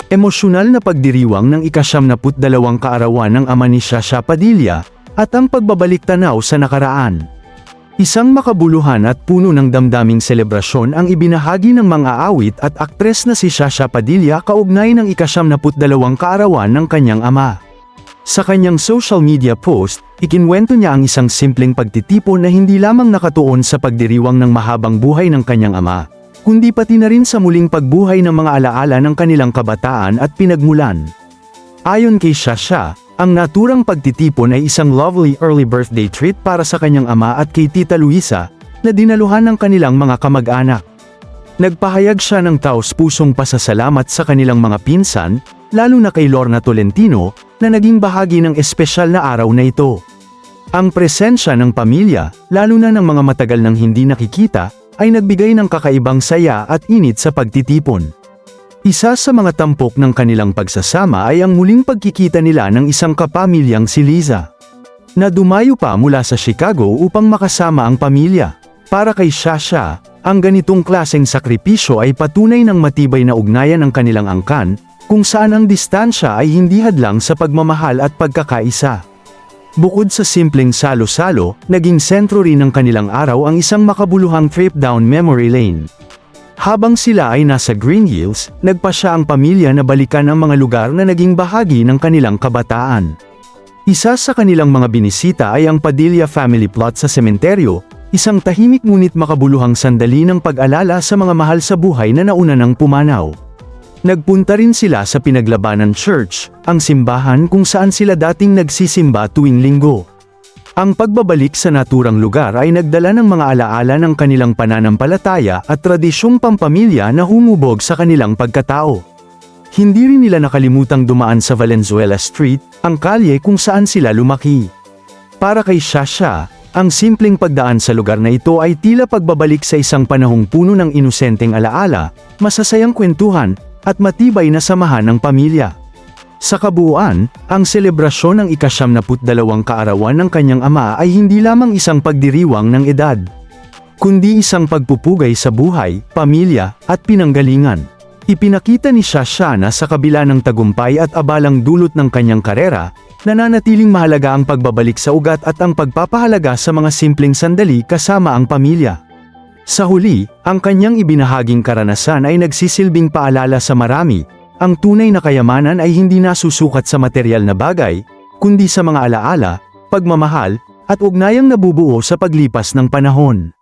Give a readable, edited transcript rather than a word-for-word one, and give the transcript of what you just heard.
Emosyonal na pagdiriwang ng ika-72 kaarawan ng ama ni Shasha Padilla, at ang pagbabalik tanaw sa nakaraan. Isang makabuluhan at puno ng damdaming selebrasyon ang ibinahagi ng mga awit at aktres na si Shasha Padilla kaugnay ng ika-72 kaarawan ng kanyang ama. Sa kanyang social media post, ikinwento niya ang isang simpleng pagtitipon na hindi lamang nakatuon sa pagdiriwang ng mahabang buhay ng kanyang ama, kundi pati na rin sa muling pagbuhay ng mga alaala ng kanilang kabataan at pinagmulan. Ayon kay Shasha, ang naturang pagtitipon ay isang lovely early birthday treat para sa kanyang ama at kay Tita Luisa, na dinaluhan ng kanilang mga kamag-anak. Nagpahayag siya ng taos-pusong pasasalamat sa kanilang mga pinsan, lalo na kay Lorna Tolentino, na naging bahagi ng espesyal na araw na ito. Ang presensya ng pamilya, lalo na ng mga matagal nang hindi nakikita, ay nagbigay ng kakaibang saya at init sa pagtitipon. Isa sa mga tampok ng kanilang pagsasama ay ang muling pagkikita nila ng isang kapamilyang si Liza, na dumayo pa mula sa Chicago upang makasama ang pamilya. Para kay Shasha, ang ganitong klaseng sakripisyo ay patunay ng matibay na ugnayan ng kanilang angkan, kung saan ang distansya ay hindi hadlang sa pagmamahal at pagkakaisa. Bukod sa simpleng salo-salo, naging sentro rin ng kanilang araw ang isang makabuluhang trip down memory lane. Habang sila ay nasa Green Hills, nagpasya ang pamilya na balikan ang mga lugar na naging bahagi ng kanilang kabataan. Isa sa kanilang mga binisita ay ang Padilla Family Plot sa sementeryo, isang tahimik ngunit makabuluhang sandali ng pag-alala sa mga mahal sa buhay na nauna ng pumanaw. Nagpunta rin sila sa Pinaglabanan Church, ang simbahan kung saan sila dating nagsisimba tuwing linggo. Ang pagbabalik sa naturang lugar ay nagdala ng mga alaala ng kanilang pananampalataya at tradisyong pampamilya na humubog sa kanilang pagkatao. Hindi rin nila nakalimutang dumaan sa Valenzuela Street, ang kalye kung saan sila lumaki. Para kay Shasha, ang simpleng pagdaan sa lugar na ito ay tila pagbabalik sa isang panahong puno ng inosenteng alaala, masasayang kwentuhan, at matibay na samahan ng pamilya. Sa kabuuan, ang selebrasyon ng ika-72 kaarawan ng kanyang ama ay hindi lamang isang pagdiriwang ng edad, kundi isang pagpupugay sa buhay, pamilya, at pinanggalingan. Ipinakita ni Shasha na sa kabila ng tagumpay at abalang dulot ng kanyang karera, nananatiling mahalaga ang pagbabalik sa ugat at ang pagpapahalaga sa mga simpleng sandali kasama ang pamilya. Sa huli, ang kanyang ibinahaging karanasan ay nagsisilbing paalala sa marami, ang tunay na kayamanan ay hindi nasusukat sa material na bagay, kundi sa mga alaala, pagmamahal, at ugnayang nabubuo sa paglipas ng panahon.